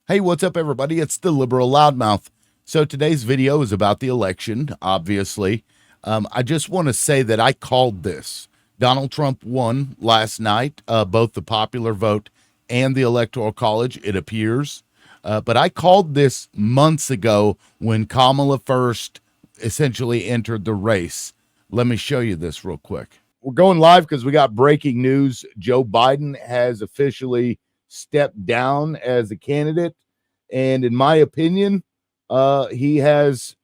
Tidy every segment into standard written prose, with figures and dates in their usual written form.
Hey, what's up, everybody? It's the Liberal Loudmouth. So today's video is about the election, obviously. I just want to say that I called this. Donald Trump won last night, both the popular vote and the Electoral College, it appears. But I called this months ago when Kamala first essentially entered the race. Let me show you this real quick. We're going live because we got breaking news. Joe Biden has officially stepped down as a candidate. And in my opinion, he has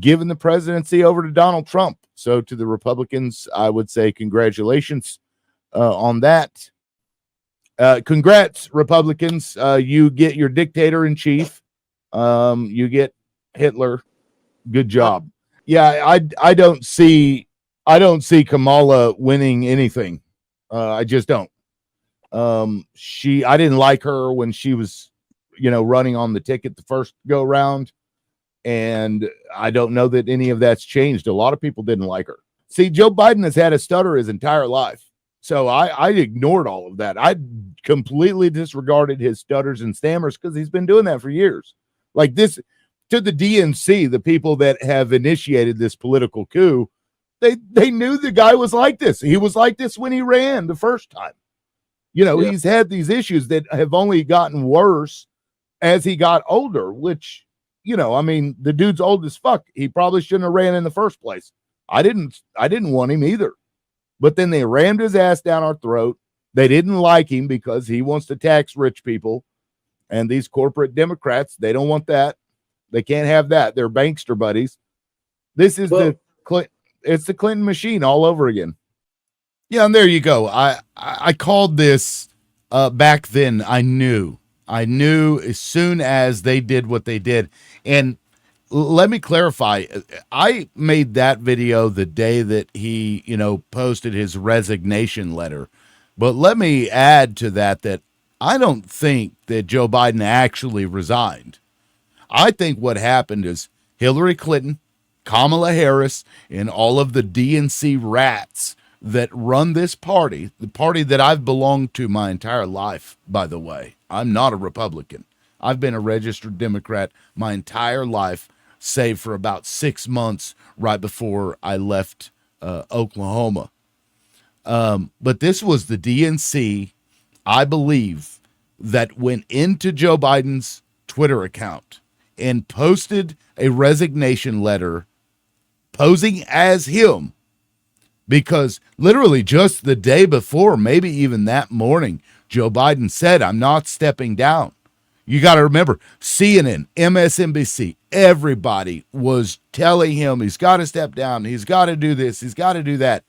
given the presidency over to Donald Trump. So to the Republicans, I would say congratulations on that. Congrats, Republicans. You get your dictator in chief. You get Hitler. Good job. Yeah, I don't see Kamala winning anything. I just don't. I didn't like her when she was, running on the ticket the first go round. And I don't know that any of that's changed. A lot of people didn't like her. See, Joe Biden has had a stutter his entire life. So I ignored all of that. I completely disregarded his stutters and stammers because he's been doing that for years. Like this, to the DNC, the people that have initiated this political coup, they knew the guy was like this. He was like this when he ran the first time. He's had these issues that have only gotten worse as he got older, which, the dude's old as fuck. He probably shouldn't have ran in the first place. I didn't want him either. But then they rammed his ass down our throat. They didn't like him because he wants to tax rich people. And these corporate Democrats, they don't want that. They can't have that. They're bankster buddies. This is it's the Clinton machine all over again. Yeah, and there you go. I called this back then. I knew as soon as they did what they did. And let me clarify. I made that video the day that he, posted his resignation letter. But let me add to that I don't think that Joe Biden actually resigned. I think what happened is Hillary Clinton, Kamala Harris, and all of the DNC rats that run this party, the party that I've belonged to my entire life, by the way. I'm not a Republican. I've been a registered Democrat my entire life, save for about 6 months right before I left Oklahoma. But this was the DNC, I believe, that went into Joe Biden's Twitter account and posted a resignation letter posing as him. Because literally just the day before, maybe even that morning, Joe Biden said, I'm not stepping down. You got to remember, CNN, MSNBC, everybody was telling him he's got to step down. He's got to do this. He's got to do that.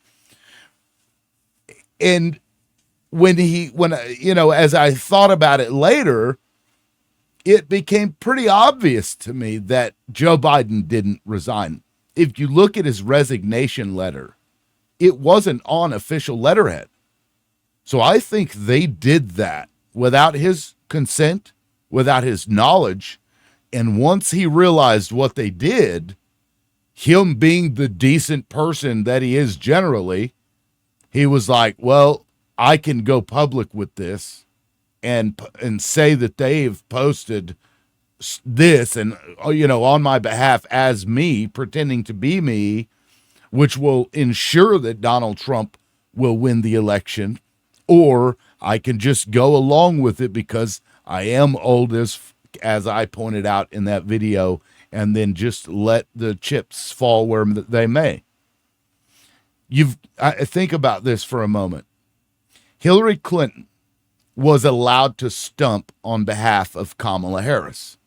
And as I thought about it later, it became pretty obvious to me that Joe Biden didn't resign. If you look at his resignation letter, it wasn't on official letterhead. So I think they did that without his consent, without his knowledge. And once he realized what they did, him being the decent person that he is generally, he was like, well, I can go public with this and say that they've posted this and, on my behalf as me, pretending to be me, which will ensure that Donald Trump will win the election, or I can just go along with it because I am old as I pointed out in that video, and then just let the chips fall where they may. I think about this for a moment. Hillary Clinton was allowed to stump on behalf of Kamala Harris.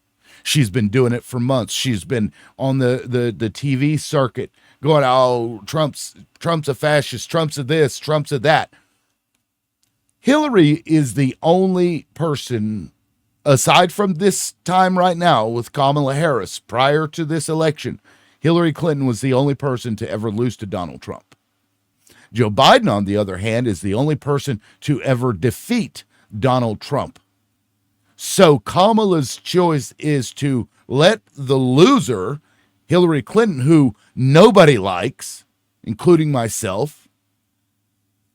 She's been doing it for months. She's been on the TV circuit going, oh, Trump's a fascist, Trump's a this, Trump's a that. Hillary is the only person, aside from this time right now with Kamala Harris, prior to this election, Hillary Clinton was the only person to ever lose to Donald Trump. Joe Biden, on the other hand, is the only person to ever defeat Donald Trump. So Kamala's choice is to let the loser, Hillary Clinton, who nobody likes, including myself,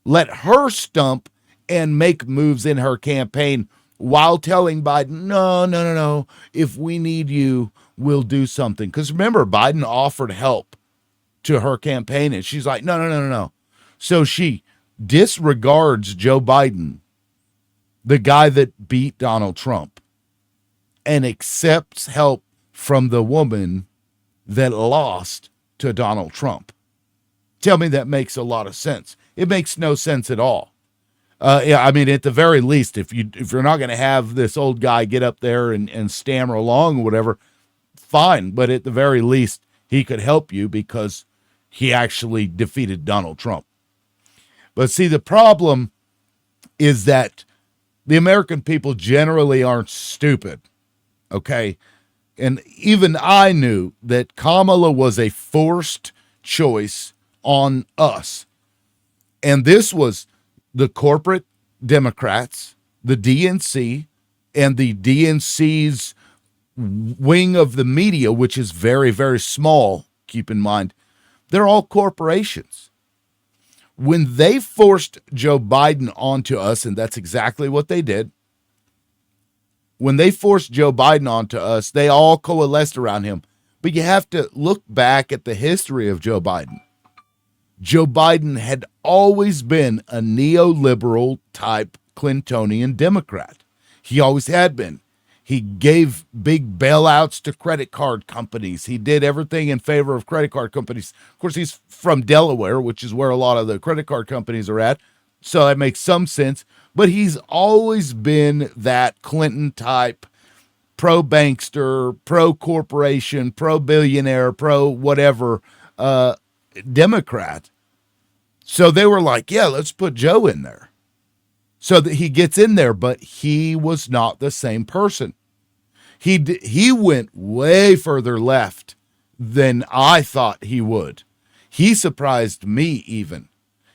let her stump and make moves in her campaign while telling Biden, no, no, no, no, if we need you, we'll do something. Because remember, Biden offered help to her campaign, and she's like, no, no, no, no, no. So she disregards Joe Biden, the guy that beat Donald Trump, and accepts help from the woman that lost to Donald Trump. Tell me that makes a lot of sense. It makes no sense at all. Yeah, I mean, at the very least, if you're not going to have this old guy get up there and stammer along or whatever, fine. But at the very least, he could help you because he actually defeated Donald Trump. But see, the problem is that the American people generally aren't stupid, okay? And even I knew that Kamala was a forced choice on us. And this was the corporate Democrats, the DNC, and the DNC's wing of the media, which is very, very small, keep in mind. They're all corporations. When they forced Joe Biden onto us, and that's exactly what they did, when they forced Joe Biden onto us, they all coalesced around him. But you have to look back at the history of Joe Biden. Joe Biden had always been a neoliberal type Clintonian Democrat. He always had been. He gave big bailouts to credit card companies. He did everything in favor of credit card companies. Of course, he's from Delaware, which is where a lot of the credit card companies are at. So that makes some sense. But he's always been that Clinton type, pro-bankster, pro-corporation, pro-billionaire, pro-whatever Democrat. So they were like, yeah, let's put Joe in there. So that he gets in there, but he was not the same person. He went way further left than I thought he would. He surprised me even.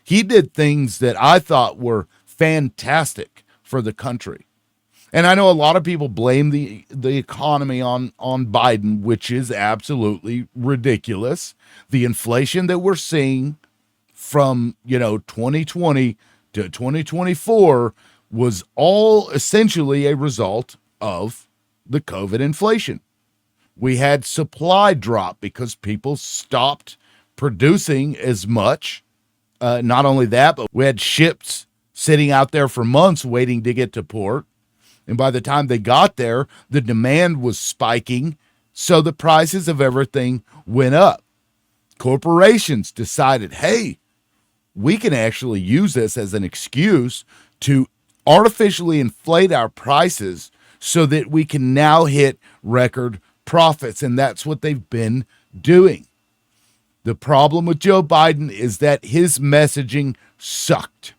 He did things that I thought were fantastic for the country. And I know a lot of people blame the economy on Biden, which is absolutely ridiculous. The inflation that we're seeing from, 2020 to 2024 was all essentially a result of the COVID inflation. We had supply drop because people stopped producing as much. Not only that, but we had ships sitting out there for months waiting to get to port. And by the time they got there, the demand was spiking, so the prices of everything went up. Corporations decided, hey, we can actually use this as an excuse to artificially inflate our prices so that we can now hit record profits. And that's what they've been doing. The problem with Joe Biden is that his messaging sucked.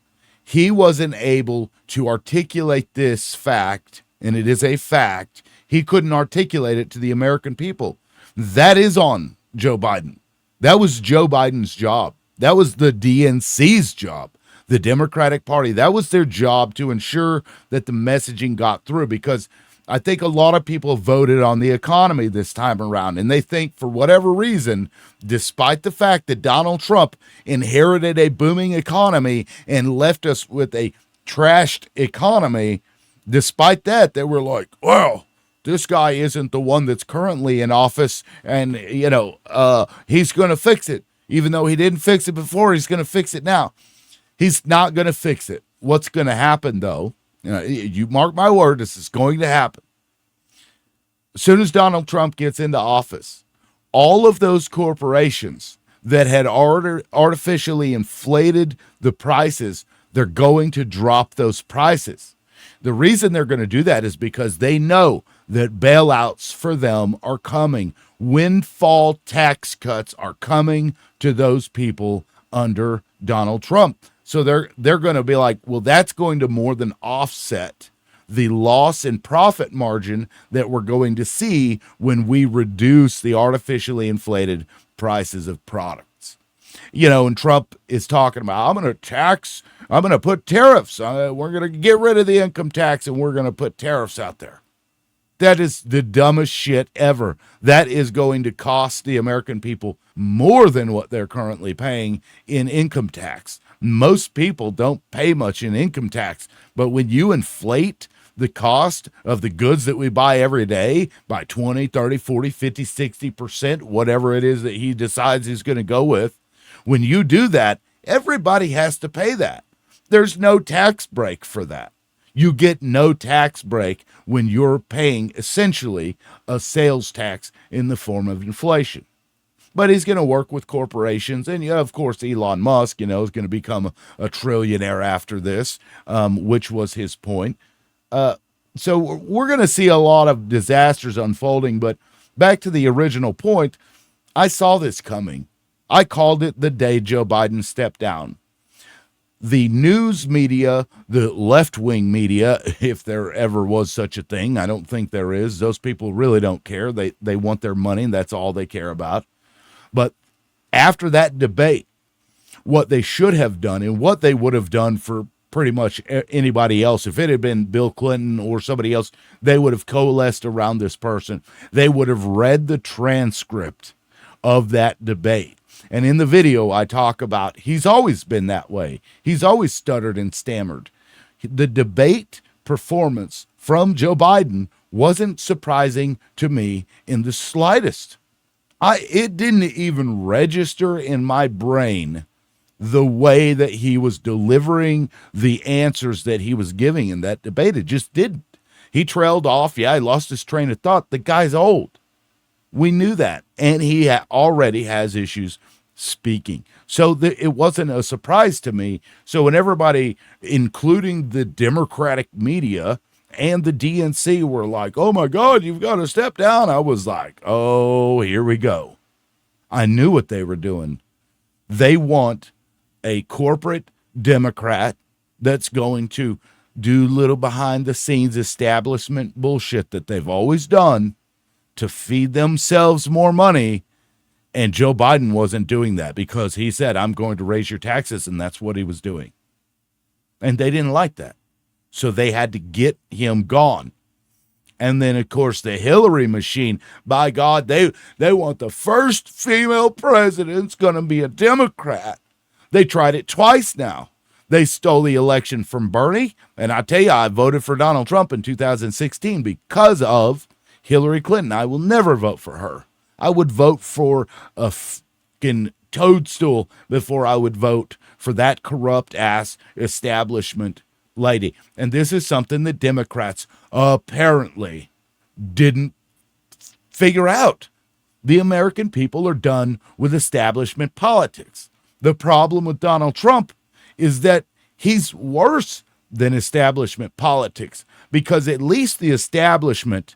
He wasn't able to articulate this fact, and it is a fact. He couldn't articulate it to the American people. That is on Joe Biden. That was Joe Biden's job. That was the DNC's job, the Democratic Party. That was their job to ensure that the messaging got through, because I think a lot of people voted on the economy this time around, and they think for whatever reason, despite the fact that Donald Trump inherited a booming economy and left us with a trashed economy, despite that, they were like, well, this guy isn't the one that's currently in office, and, he's going to fix it. Even though he didn't fix it before, he's going to fix it now. He's not going to fix it. What's going to happen, though, you mark my word, this is going to happen. As soon as Donald Trump gets into office, all of those corporations that had artificially inflated the prices, they're going to drop those prices. The reason they're going to do that is because they know that bailouts for them are coming. Windfall tax cuts are coming to those people under Donald Trump. So they're going to be like, well, that's going to more than offset the loss in profit margin that we're going to see when we reduce the artificially inflated prices of products. And Trump is talking about, I'm going to put tariffs. We're going to get rid of the income tax and we're going to put tariffs out there. That is the dumbest shit ever. That is going to cost the American people more than what they're currently paying in income tax. Most people don't pay much in income tax, but when you inflate the cost of the goods that we buy every day by 20, 30, 40, 50, 60%, whatever it is that he decides he's going to go with. When you do that, everybody has to pay that. There's no tax break for that. You get no tax break when you're paying essentially a sales tax in the form of inflation. But he's going to work with corporations. And, of course, Elon Musk, is going to become a trillionaire after this, which was his point. So we're going to see a lot of disasters unfolding. But back to the original point, I saw this coming. I called it the day Joe Biden stepped down. The news media, the left-wing media, if there ever was such a thing, I don't think there is. Those people really don't care. They want their money, and that's all they care about. But after that debate, what they should have done and what they would have done for pretty much anybody else, if it had been Bill Clinton or somebody else, they would have coalesced around this person. They would have read the transcript of that debate. And in the video, I talk about he's always been that way. He's always stuttered and stammered. The debate performance from Joe Biden wasn't surprising to me in the slightest. It didn't even register in my brain the way that he was delivering the answers that he was giving in that debate. It just didn't. He trailed off. Yeah, he lost his train of thought. The guy's old. We knew that. And he already has issues speaking. So it wasn't a surprise to me. So when everybody, including the Democratic media and the DNC, were like, oh my God, you've got to step down, I was like, oh, here we go. I knew what they were doing. They want a corporate Democrat that's going to do little behind the scenes establishment bullshit that they've always done to feed themselves more money. And Joe Biden wasn't doing that because he said, I'm going to raise your taxes. And that's what he was doing. And they didn't like that. So they had to get him gone. And then, of course, the Hillary machine, by God, they want the first female president's going to be a Democrat. They tried it twice now. They stole the election from Bernie. And I tell you, I voted for Donald Trump in 2016 because of Hillary Clinton. I will never vote for her. I would vote for a fucking toadstool before I would vote for that corrupt-ass establishment lady. And this is something that Democrats apparently didn't figure out. The American people are done with establishment politics. The problem with Donald Trump is that he's worse than establishment politics because at least the establishment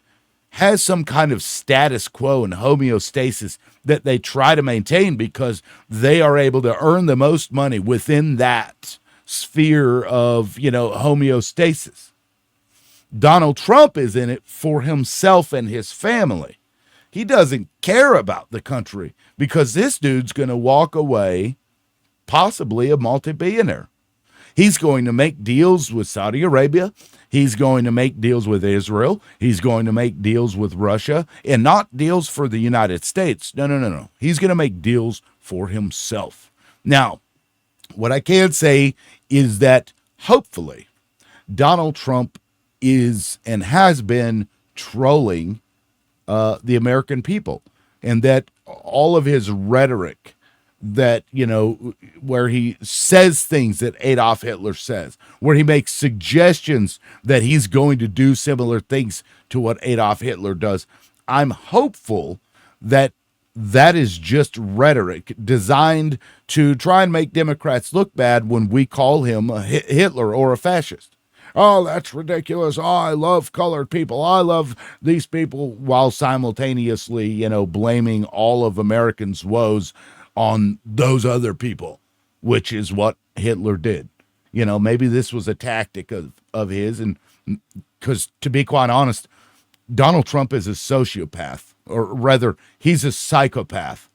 has some kind of status quo and homeostasis that they try to maintain because they are able to earn the most money within that sphere of, homeostasis. Donald Trump is in it for himself and his family. He doesn't care about the country because this dude's going to walk away possibly a multi-billionaire. He's going to make deals with Saudi Arabia. He's going to make deals with Israel. He's going to make deals with Russia, and not deals for the United States. No. He's going to make deals for himself. Now, what I can say is that hopefully Donald Trump is and has been trolling the American people, and that all of his rhetoric that, where he says things that Adolf Hitler says, where he makes suggestions that he's going to do similar things to what Adolf Hitler does. I'm hopeful that that is just rhetoric designed to try and make Democrats look bad when we call him a Hitler or a fascist. Oh, that's ridiculous. Oh, I love colored people. I love these people, while simultaneously, blaming all of Americans' woes on those other people, which is what Hitler did. Maybe this was a tactic of his. And because, to be quite honest, Donald Trump is a sociopath, or rather, he's a psychopath.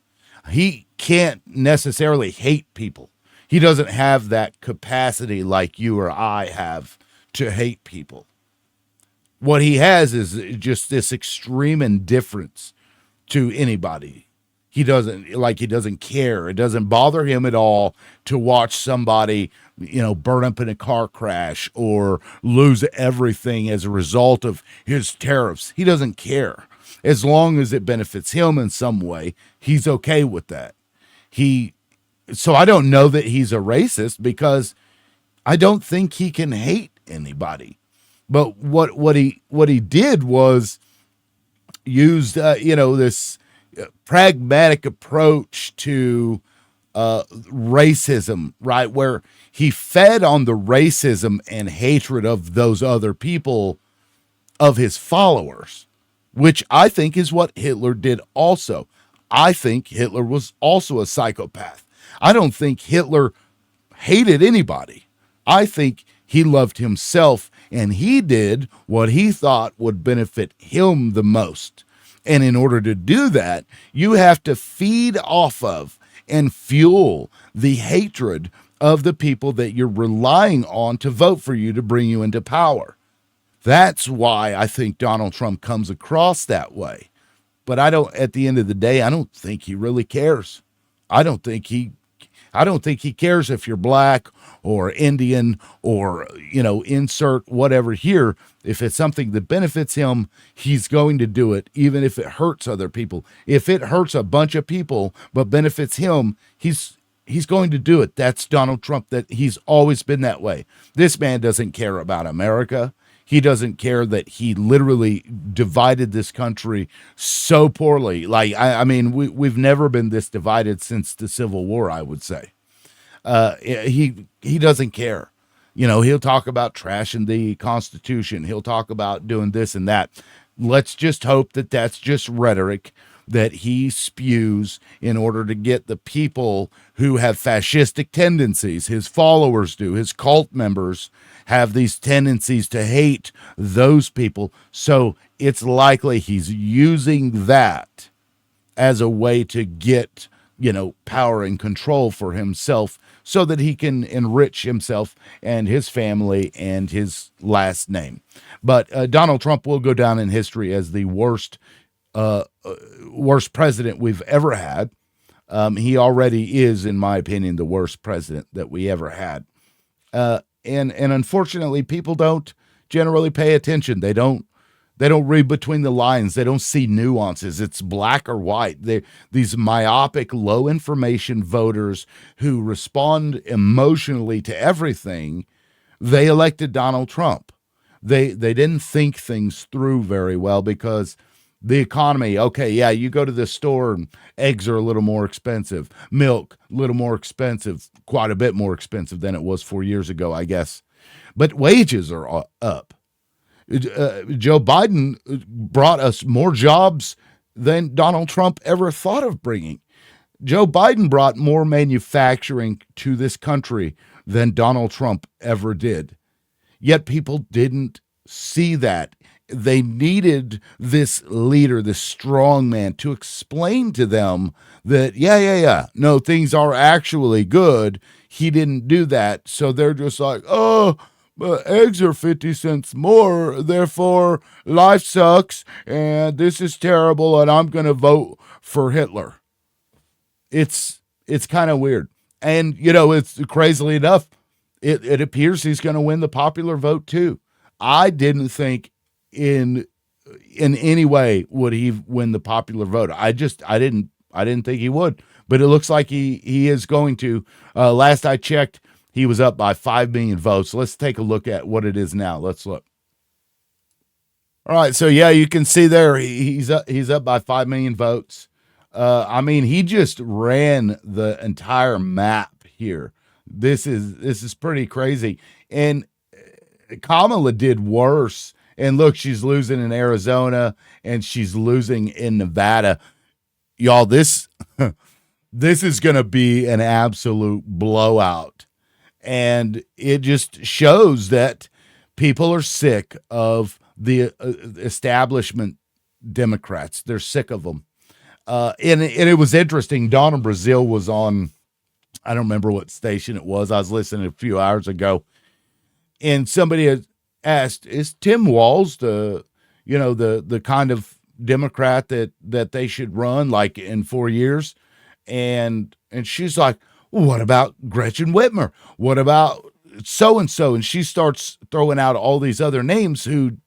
He can't necessarily hate people. He doesn't have that capacity like you or I have to hate people. What he has is just this extreme indifference to anybody. He doesn't care. It doesn't bother him at all to watch somebody, burn up in a car crash or lose everything as a result of his tariffs. He doesn't care. As long as it benefits him in some way, he's okay with that. He So I don't know that he's a racist, because I don't think he can hate anybody. But what he did was used this pragmatic approach to racism, right? Where he fed on the racism and hatred of those other people, of his followers, which I think is what Hitler did also. I think Hitler was also a psychopath. I don't think Hitler hated anybody. I think he loved himself, and he did what he thought would benefit him the most. And in order to do that, you have to feed off of and fuel the hatred of the people that you're relying on to vote for you, to bring you into power. That's why I think Donald Trump comes across that way. But at the end of the day, I don't think he really cares. I don't think he cares if you're black or Indian or, insert whatever here. If it's something that benefits him, he's going to do it, even if it hurts other people. If it hurts a bunch of people but benefits him, he's going to do it. That's Donald Trump. That he's always been that way. This man doesn't care about America. He doesn't care that he literally divided this country so poorly. Like, I mean, we've never been this divided since the Civil War, I would say. He doesn't care. He'll talk about trashing the Constitution. He'll talk about doing this and that. Let's just hope that that's just rhetoric that he spews in order to get the people who have fascistic tendencies. His followers do. His cult members have these tendencies to hate those people. So it's likely he's using that as a way to get, power and control for himself, so that he can enrich himself and his family and his last name. But Donald Trump will go down in history as the worst president we've ever had. He already is, in my opinion, the worst president that we ever had. And unfortunately, people don't generally pay attention. They don't read between the lines. They don't see nuances. It's black or white. These myopic, low information voters who respond emotionally to everything. They elected Donald Trump. They didn't think things through very well, because the economy, okay, yeah, you go to the store and eggs are a little more expensive. Milk, a little more expensive, quite a bit more expensive than it was 4 years ago, I guess. But wages are up. Joe Biden brought us more jobs than Donald Trump ever thought of bringing. Joe Biden brought more manufacturing to this country than Donald Trump ever did. Yet people didn't see that. They needed this leader, this strong man, to explain to them that, no, things are actually good. He didn't do that. So they're just like, oh, but eggs are 50 cents more, therefore life sucks, and this is terrible, and I'm going to vote for Hitler. It's kind of weird. And, it's crazily enough, it appears he's going to win the popular vote too. I didn't think in any way would he win the popular vote. I didn't think he would, but it looks like he is going to. Last I checked, he was up by 5 million votes. Let's take a look at what it is now. Let's look. All right, so yeah, you can see there he's up by 5 million votes. I mean, he just ran the entire map here. This is pretty crazy. And Kamala did worse. And look, she's losing in Arizona and she's losing in Nevada. Y'all, this is going to be an absolute blowout. And it just shows that people are sick of the establishment Democrats. They're sick of them. And it was interesting. Donna Brazile was on, I don't remember what station it was. I was listening a few hours ago. And somebody had asked, is Tim Walz the kind of Democrat that they should run like in 4 years. And she's like, well, what about Gretchen Whitmer? What about so and so? And she starts throwing out all these other names who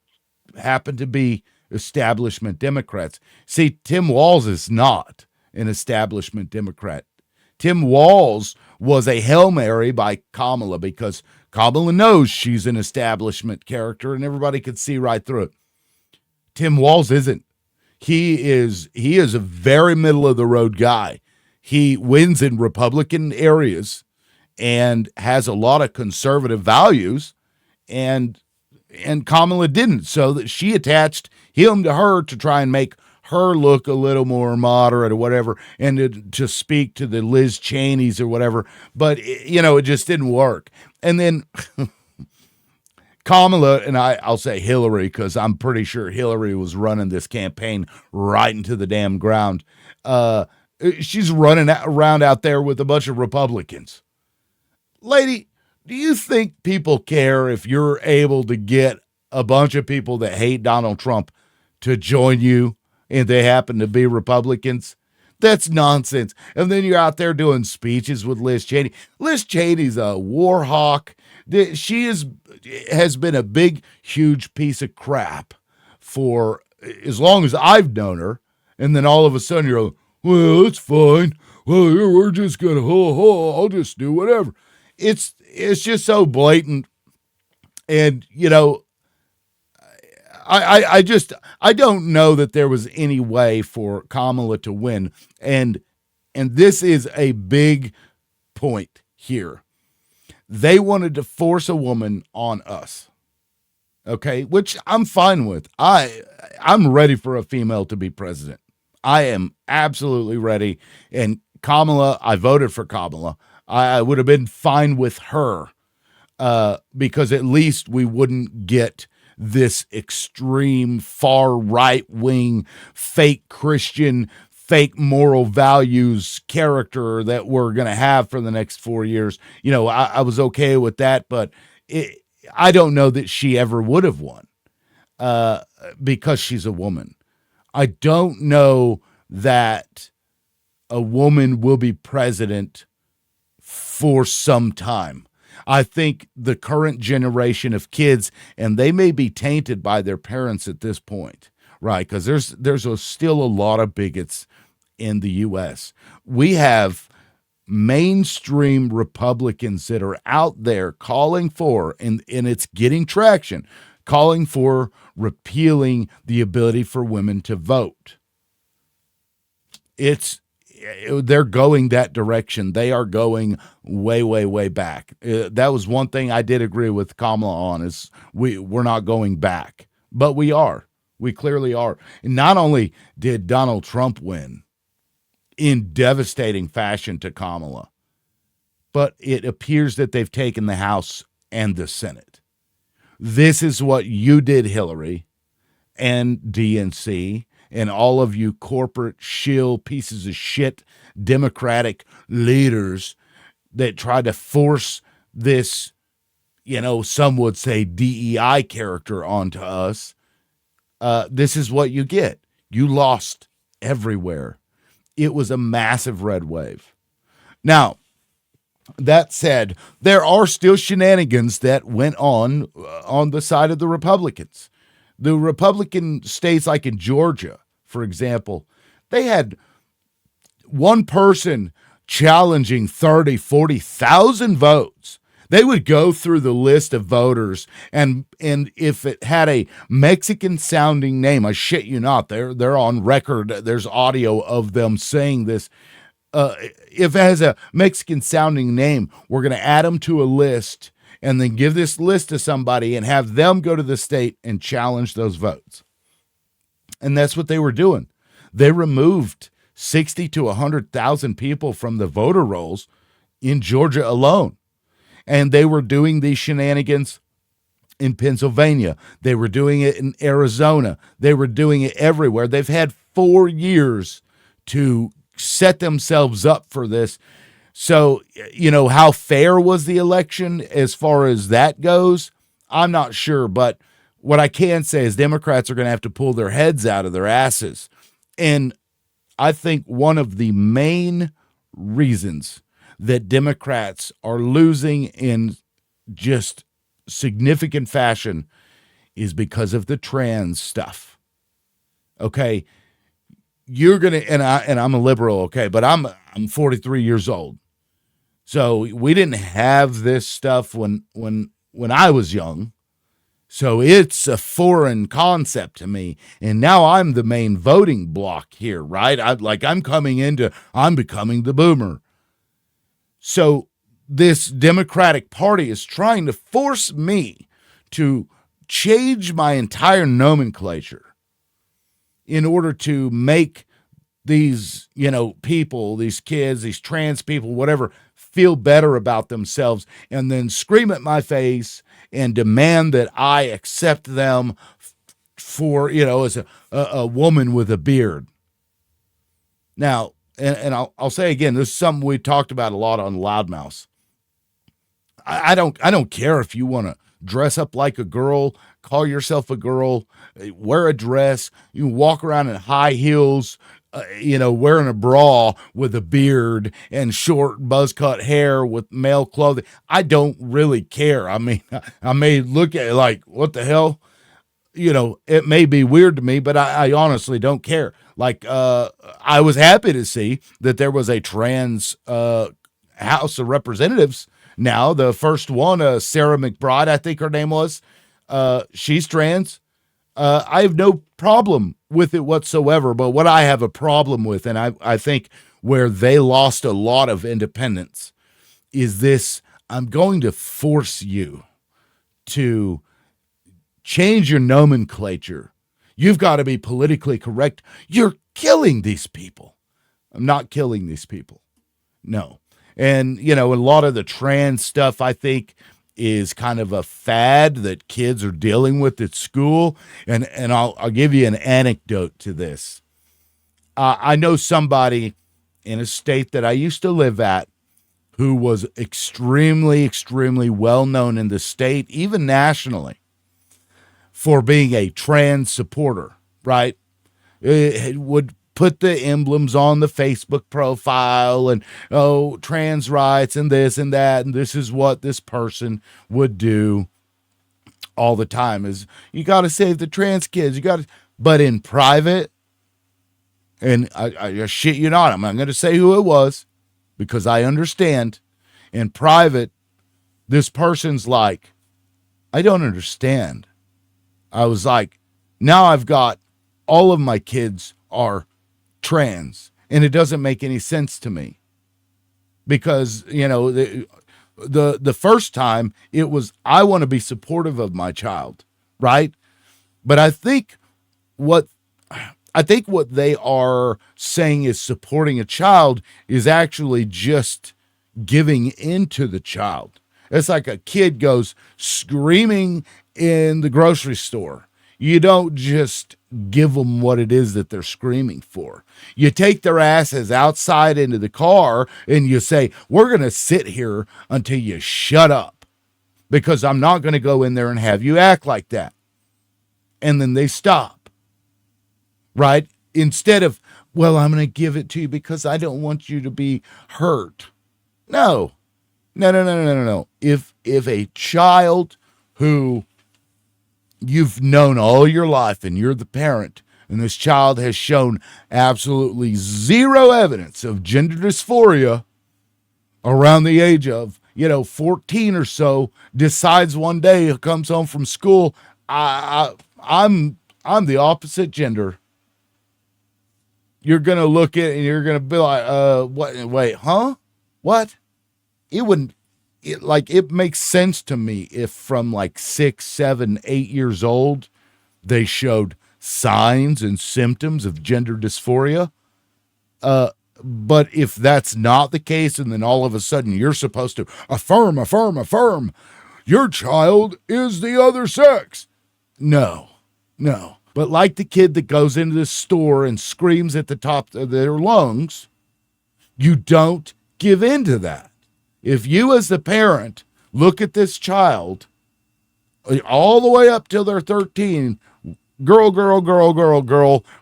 happen to be establishment Democrats. See, Tim Walz is not an establishment Democrat. Tim Walz was a Hail Mary by Kamala because Kamala knows she's an establishment character and everybody could see right through it. Tim Walz isn't. He is a very middle of the road guy. He wins in Republican areas and has a lot of conservative values, and Kamala didn't. So that she attached him to her to try and make her look a little more moderate or whatever, and to speak to the Liz Cheneys or whatever. But, it just didn't work. And then Kamala, and I'll say Hillary, because I'm pretty sure Hillary was running this campaign right into the damn ground. She's running around out there with a bunch of Republicans. Lady, do you think people care if you're able to get a bunch of people that hate Donald Trump to join you and they happen to be Republicans? That's nonsense. And then you're out there doing speeches with Liz Cheney. Liz Cheney's a war hawk. She has been a big, huge piece of crap for as long as I've known her. And then all of a sudden you're like, well, it's fine. Well, we're just going to, I'll just do whatever. It's just so blatant. And, I don't know that there was any way for Kamala to win. And this is a big point here. They wanted to force a woman on us. Okay, which I'm fine with. I'm ready for a female to be president. I am absolutely ready. And Kamala, I voted for Kamala. I would have been fine with her because at least we wouldn't get this extreme far right wing, fake Christian, fake moral values character that we're going to have for the next 4 years. I was okay with that, but I don't know that she ever would have won because she's a woman. I don't know that a woman will be president for some time. I think the current generation of kids, and they may be tainted by their parents at this point, right? Because there's still a lot of bigots in the U.S. We have mainstream Republicans that are out there calling for, and it's getting traction, calling for repealing the ability for women to vote. They're going that direction. They are going way, way, way back. That was one thing I did agree with Kamala on, is we're not going back, but we are. We clearly are. And not only did Donald Trump win in devastating fashion to Kamala, but it appears that they've taken the House and the Senate. This is what you did, Hillary and DNC, and all of you corporate shill pieces of shit Democratic leaders that tried to force this, some would say DEI character onto us. This is what you get. You lost everywhere. It was a massive red wave. Now, that said, there are still shenanigans that went on the side of the Republicans. The Republican states, like in Georgia, for example, they had one person challenging 30, 40,000 votes. They would go through the list of voters, and if it had a Mexican-sounding name, I shit you not, they're on record. There's audio of them saying this. If it has a Mexican-sounding name, we're going to add them to a list and then give this list to somebody and have them go to the state and challenge those votes. And that's what they were doing. They removed 60 to 100,000 people from the voter rolls in Georgia alone. And they were doing these shenanigans in Pennsylvania. They were doing it in Arizona. They were doing it everywhere. They've had 4 years to set themselves up for this. So, how fair was the election as far as that goes? I'm not sure, but what I can say is Democrats are going to have to pull their heads out of their asses. And I think one of the main reasons that Democrats are losing in just significant fashion is because of the trans stuff. Okay, you're gonna and I'm a liberal, okay, but I'm 43 years old, so we didn't have this stuff when I was young. So it's a foreign concept to me. And now I'm the main voting block here, right? I'm becoming the boomer. So this Democratic Party is trying to force me to change my entire nomenclature in order to make these, people, these kids, these trans people, whatever, feel better about themselves, and then scream at my face and demand that I accept them for, as a woman with a beard. Now, and I'll say again, this is something we talked about a lot on Loudmouth. I don't care if you want to dress up like a girl, call yourself a girl, wear a dress, you walk around in high heels, wearing a bra with a beard and short buzz cut hair with male clothing. I don't really care. I mean, I may look at it like, what the hell? It may be weird to me, but I honestly don't care. I was happy to see that there was a trans House of Representatives. Now, the first one, Sarah McBride, I think her name was, she's trans. I have no problem with it whatsoever, but what I have a problem with, and I think where they lost a lot of independence, is this: I'm going to force you to change your nomenclature. You've got to be politically correct. You're killing these people. I'm not killing these people. No. And, a lot of the trans stuff, I think, is kind of a fad that kids are dealing with at school. And I'll give you an anecdote to this. I know somebody in a state that I used to live at who was extremely, extremely well known in the state, even nationally, for being a trans supporter, right? It would put the emblems on the Facebook profile and, trans rights and this and that, and this is what this person would do all the time, is you got to save the trans kids. But in private, and I shit you not, I'm not going to say who it was because I understand. In private, this person's like, I don't understand. I was like, now I've got all of my kids are trans, and it doesn't make any sense to me because, the first time it was, I want to be supportive of my child, right? But I think what they are saying is supporting a child is actually just giving into the child. It's like a kid goes screaming in the grocery store. You don't just give them what it is that they're screaming for. You take their asses outside into the car and you say, we're going to sit here until you shut up because I'm not going to go in there and have you act like that. And then they stop, right? Instead of, well, I'm going to give it to you because I don't want you to be hurt. No. If a child who you've known all your life and you're the parent, and this child has shown absolutely zero evidence of gender dysphoria around the age of, 14 or so, decides one day, comes home from school, I'm the opposite gender. You're going to look at it and you're going to be like, what? Wait, huh? What? It makes sense to me if from 6, 7, 8 years old, they showed signs and symptoms of gender dysphoria. But if that's not the case, and then all of a sudden you're supposed to affirm, your child is the other sex. No. But like the kid that goes into the store and screams at the top of their lungs, you don't give in to that. If you as the parent look at this child all the way up till they're 13. Girl,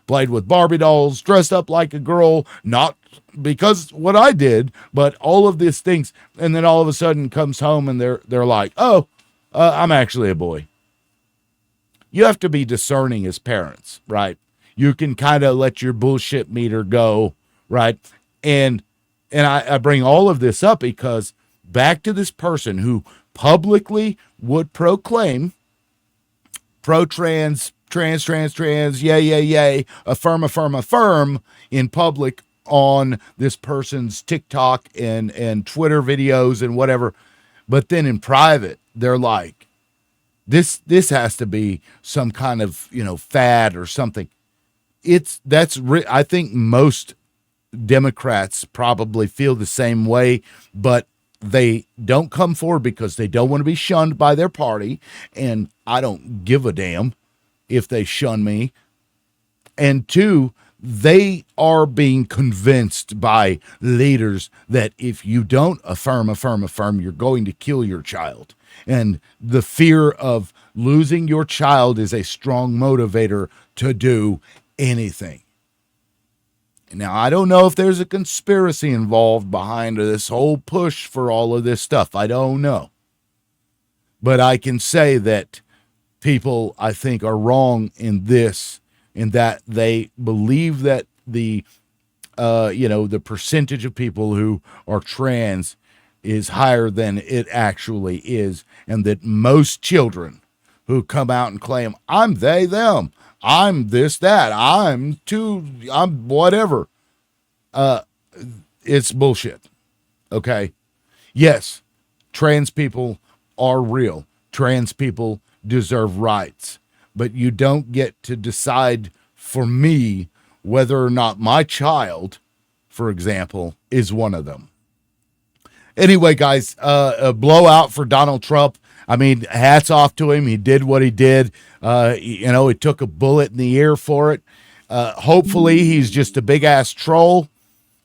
played with Barbie dolls, dressed up like a girl, not because what I did, but all of these things. And then all of a sudden comes home and they're like, oh, I'm actually a boy. You have to be discerning as parents, right? You can kind of let your bullshit meter go, right? And I bring all of this up because back to this person who publicly would proclaim trans, yay, affirm in public on this person's TikTok and Twitter videos and whatever. But then in private, they're like, this has to be some kind of, fad or something. I think most Democrats probably feel the same way, but they don't come forward because they don't want to be shunned by their party. And I don't give a damn if they shun me. And two, they are being convinced by leaders that if you don't affirm, you're going to kill your child. And the fear of losing your child is a strong motivator to do anything. Now, I don't know if there's a conspiracy involved behind this whole push for all of this stuff. I don't know. But I can say that people, I think, are wrong in this, in that they believe that the percentage of people who are trans is higher than it actually is, and that most children who come out and claim, I'm they, them, I'm this, that, I'm whatever, it's bullshit. Okay? Yes, trans people are real. Trans people deserve rights. But you don't get to decide for me whether or not my child, for example, is one of them. Anyway, guys, a blowout for Donald Trump. I mean, hats off to him. He did what he did. He took a bullet in the ear for it. Hopefully, he's just a big-ass troll.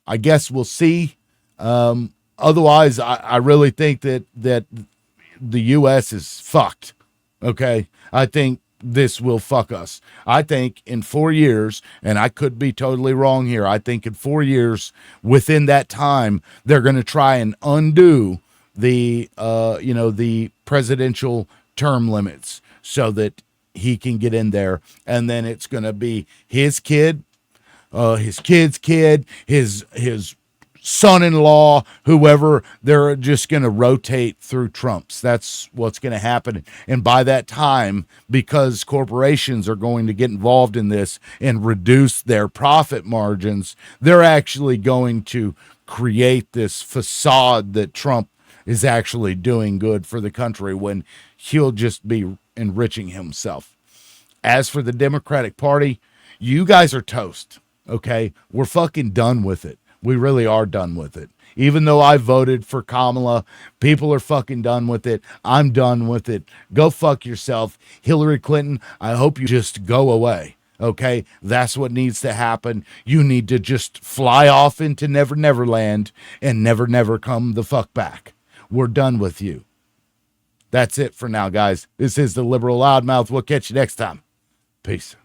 I guess we'll see. Otherwise, I really think that the U.S. is fucked. Okay? I think this will fuck us. I think in 4 years, and I could be totally wrong here, I think in 4 years, within that time, they're going to try and undo the presidential term limits so that he can get in there. And then it's going to be his kid, his kid's kid, his son-in-law, whoever. They're just going to rotate through Trumps. That's what's going to happen. And by that time, because corporations are going to get involved in this and reduce their profit margins, they're actually going to create this facade that Trump is actually doing good for the country when he'll just be enriching himself. As for the Democratic Party, you guys are toast. Okay? We're fucking done with it. We really are done with it. Even though I voted for Kamala, people are fucking done with it. I'm done with it. Go fuck yourself. Hillary Clinton, I hope you just go away. Okay? That's what needs to happen. You need to just fly off into Never Never Land and never come the fuck back. We're done with you. That's it for now, guys. This is the Liberal Loudmouth. We'll catch you next time. Peace.